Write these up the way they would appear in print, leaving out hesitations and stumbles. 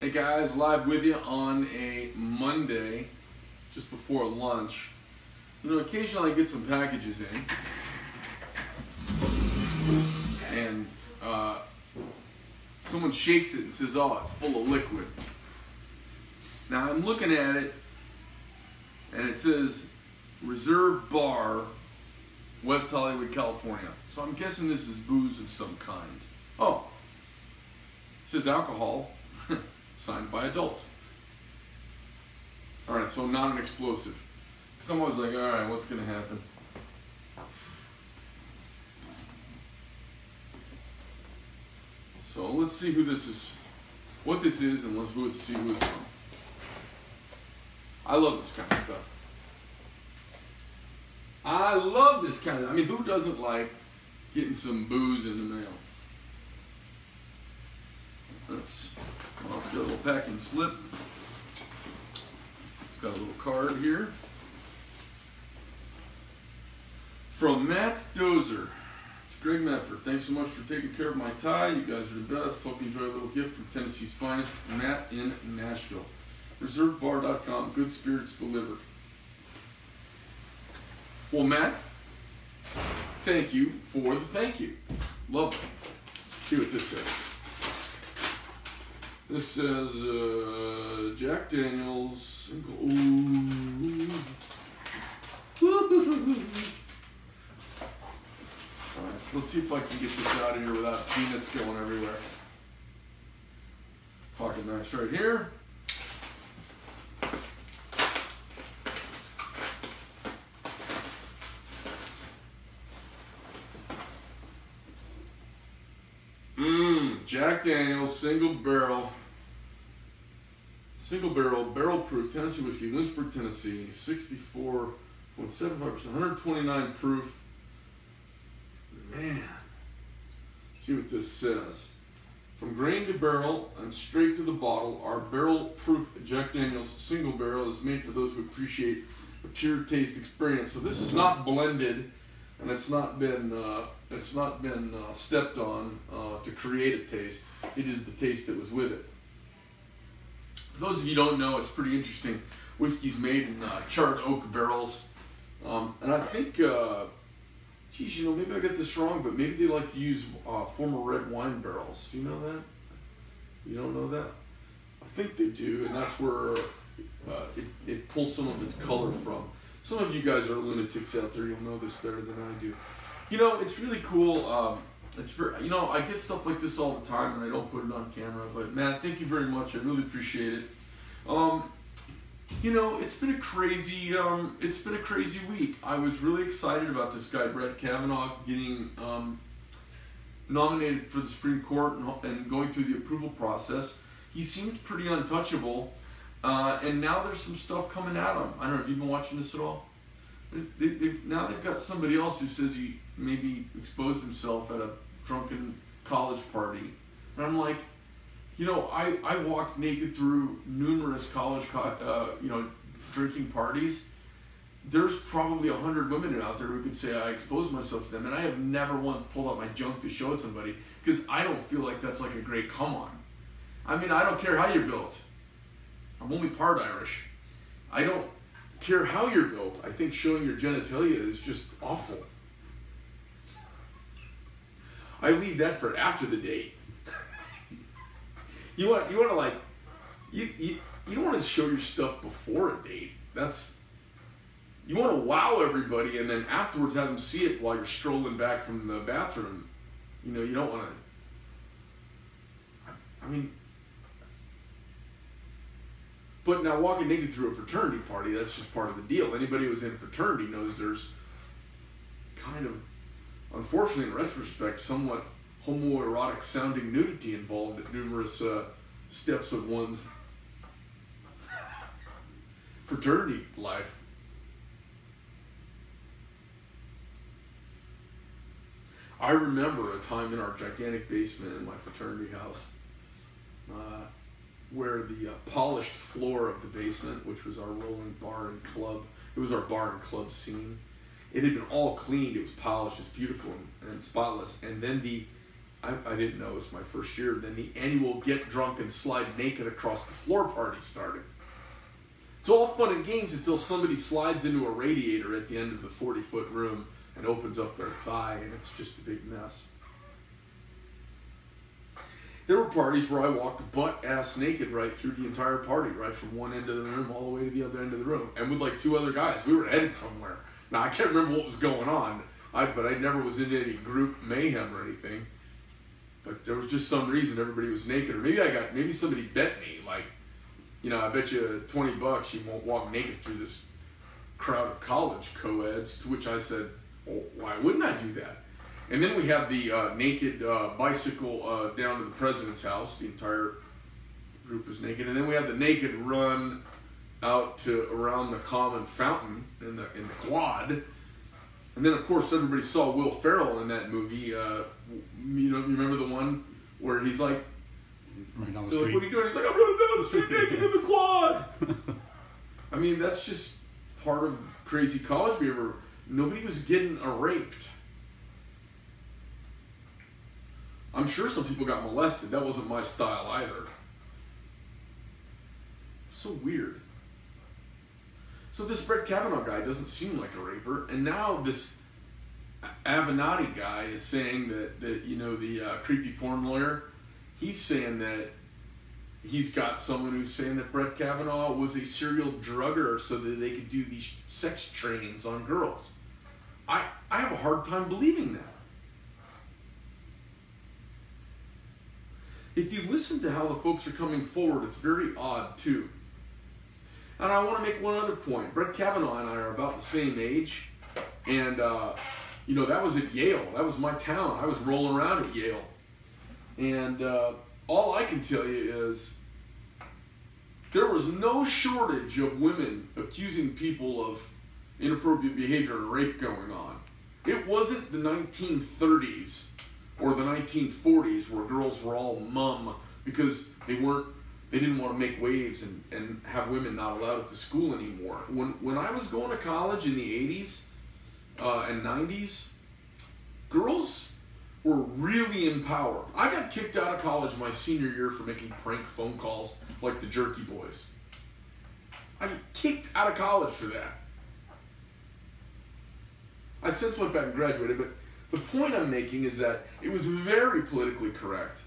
Hey guys, live with you on a Monday, just before lunch. You know, occasionally I get some packages in, and someone shakes it and says, "Oh, it's full of liquid." Now I'm looking at it, and it says Reserve Bar, West Hollywood, California. So I'm guessing this is booze of some kind. Oh, it says alcohol. Signed by adult. Alright, so not an explosive. Someone's like, alright, what's going to happen? So let's see who this is, what this is, and let's see who it's from. I love this kind of stuff. I love this kind of, I mean, who doesn't like getting some booze in the mail? Let's get a little packing slip. It's got a little card here. From Matt Dozer. It's Greg Medford. Thanks so much for taking care of my tie. You guys are the best. Hope you enjoy a little gift from Tennessee's finest. Matt in Nashville. ReserveBar.com. Good spirits delivered. Well, Matt, thank you for the thank you. Love it. See what this says. This says Jack Daniels single. Ooh. Alright, so let's see if I can get this out of here without peanuts going everywhere. Pocket knife right here. Jack Daniels single barrel, barrel proof Tennessee whiskey, Lynchburg, Tennessee, 64.75%, 129 proof. Man, see what this says. From grain to barrel and straight to the bottle, our barrel proof Jack Daniels single barrel is made for those who appreciate a pure taste experience. So this is not blended, and it's not been stepped on to create a taste. It is the taste that was with it. For those of you who don't know, it's pretty interesting. Whiskey's made in charred oak barrels, and I think, geez, you know, maybe I got this wrong, but maybe they like to use former red wine barrels. Do you know that? You don't know that? I think they do, and that's where it pulls some of its color from. Some of you guys are lunatics out there. You'll know this better than I do. You know, it's really cool. You know, I get stuff like this all the time, and I don't put it on camera. But Matt, thank you very much. I really appreciate it. You know, it's been a crazy week. I was really excited about this guy, Brett Kavanaugh, getting nominated for the Supreme Court and going through the approval process. He seemed pretty untouchable, and now there's some stuff coming at him. I don't know. Have you been watching this at all? Now they've got somebody else who says he maybe exposed himself at a drunken college party. And I'm like, you know, I walked naked through numerous college, drinking parties. There's probably 100 women out there who could say I exposed myself to them, and I have never once pulled out my junk to show it to somebody, because I don't feel like that's like a great come on. I mean, I don't care how you're built. I'm only part Irish. I don't care how you're built. I think showing your genitalia is just awful. I leave that for after the date. You don't want to show your stuff before a date. You want to wow everybody, and then afterwards have them see it while you're strolling back from the bathroom. You know, you don't want to. I mean, but now walking naked through a fraternity party, that's just part of the deal. Anybody who was in a fraternity knows there's kind of, unfortunately in retrospect, somewhat homoerotic sounding nudity involved at numerous steps of one's fraternity life. I remember a time in our gigantic basement in my fraternity house where the polished floor of the basement, which was our rolling bar and club, it was our bar and club scene. It had been all cleaned, it was polished, it's beautiful and spotless. And then the I didn't know it was my first year. Then the annual Get Drunk and Slide Naked Across the Floor party started. It's all fun and games until somebody slides into a radiator at the end of the 40-foot room and opens up their thigh, and it's just a big mess. There were parties where I walked butt-ass naked right through the entire party, right from one end of the room all the way to the other end of the room, and with like 2 other guys. We were headed somewhere. Now, I can't remember what was going on, but I never was into any group mayhem or anything. But there was just some reason everybody was naked, or maybe somebody bet me, like, you know, I bet you $20 you won't walk naked through this crowd of college co-eds, to which I said, well, why wouldn't I do that? And then we had the naked bicycle down to the president's house. The entire group was naked. And then we had the naked run out to around the common fountain in the quad. And then, of course, everybody saw Will Ferrell in that movie. You remember the one where he's like, right down the street. street. Like, what are you doing? He's like, I'm running down the street naked in the quad. I mean, that's just part of crazy college behavior. Nobody was getting raped. I'm sure some people got molested. That wasn't my style either. So weird. So this Brett Kavanaugh guy doesn't seem like a raper, and now this Avenatti guy is saying that you know, the creepy porn lawyer, he's saying that he's got someone who's saying that Brett Kavanaugh was a serial drugger so that they could do these sex trainings on girls. I have a hard time believing that. If you listen to how the folks are coming forward, it's very odd too. And I want to make one other point. Brett Kavanaugh and I are about the same age, and you know, that was at Yale. That was my town. I was rolling around at Yale, and all I can tell you is there was no shortage of women accusing people of inappropriate behavior and rape going on. It wasn't the 1930s or the 1940s where girls were all mum because they didn't want to make waves and have women not allowed at the school anymore. When I was going to college in the 80s and 90s, girls were really empowered. I got kicked out of college my senior year for making prank phone calls like the Jerky Boys. I got kicked out of college for that. I since went back and graduated, but the point I'm making is that it was very politically correct.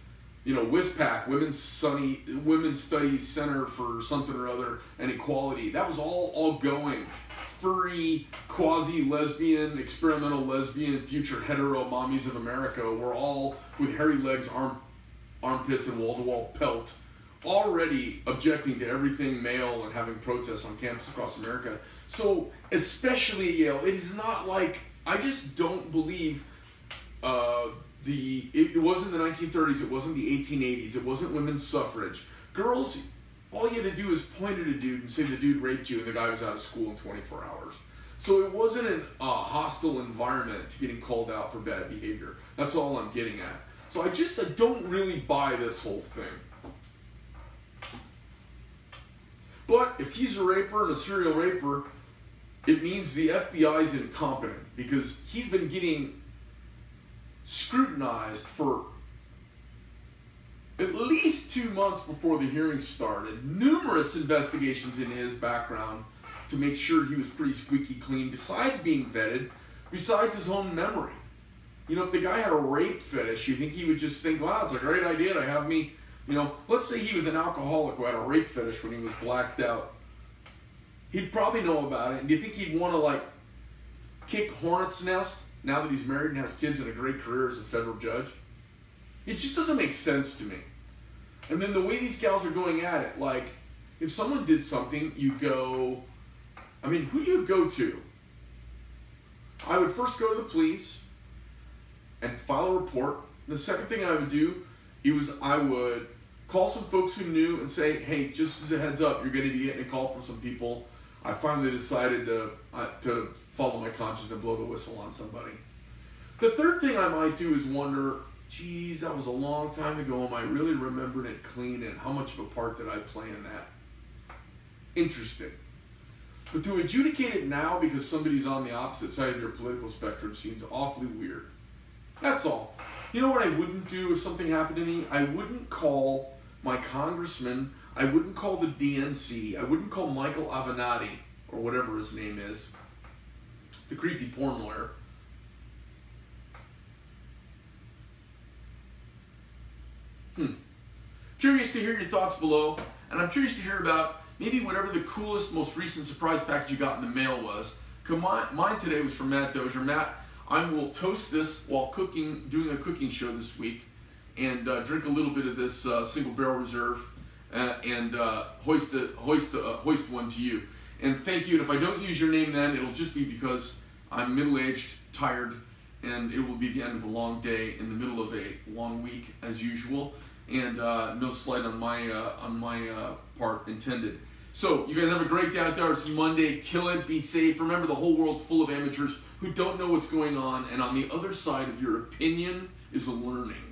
You know, WSPAC, Women's Studies Center for something or other, and equality. That was all going. Furry, quasi-lesbian, experimental lesbian, future hetero mommies of America were all with hairy legs, armpits, and wall-to-wall pelt, already objecting to everything male and having protests on campus across America. So, especially at Yale, it is not like, I just don't believe it wasn't the 1930s, it wasn't the 1880s, it wasn't women's suffrage. Girls, all you had to do is point at a dude and say the dude raped you and the guy was out of school in 24 hours. So it wasn't a hostile environment to getting called out for bad behavior. That's all I'm getting at. So I don't really buy this whole thing. But if he's a raper and a serial raper, it means the FBI is incompetent because he's been getting scrutinized for at least 2 months before the hearing started. Numerous investigations into his background to make sure he was pretty squeaky clean, besides being vetted, besides his own memory. You know, if the guy had a rape fetish, you think he would just think, wow, it's a great idea to have me, you know, let's say he was an alcoholic who had a rape fetish when he was blacked out. He'd probably know about it. And do you think he'd want to, like, kick hornet's nest now that he's married and has kids and a great career as a federal judge? It just doesn't make sense to me. And then the way these gals are going at it, like, if someone did something, you go, I mean, who do you go to? I would first go to the police and file a report. The second thing I would do I would call some folks who knew and say, hey, just as a heads up, you're going to be getting a call from some people. I finally decided to follow my conscience and blow the whistle on somebody. The third thing I might do is wonder, geez, that was a long time ago. Am I really remembering it clean, and how much of a part did I play in that? Interesting. But to adjudicate it now because somebody's on the opposite side of your political spectrum seems awfully weird. That's all. You know what I wouldn't do if something happened to me? I wouldn't call my congressman. I wouldn't call the DNC. I wouldn't call Michael Avenatti, or whatever his name is, the creepy porn lawyer. Curious to hear your thoughts below, and I'm curious to hear about maybe whatever the coolest, most recent surprise package you got in the mail was. Mine today was from Matt Dozier. Matt, I will toast this while cooking, doing a cooking show this week, and drink a little bit of this single barrel reserve, and hoist one to you. And thank you. And if I don't use your name then, it'll just be because I'm middle-aged, tired, and it will be the end of a long day in the middle of a long week as usual. And no slight on my part intended. So you guys have a great day out there. It's Monday. Kill it. Be safe. Remember, the whole world's full of amateurs who don't know what's going on. And on the other side of your opinion is a learning.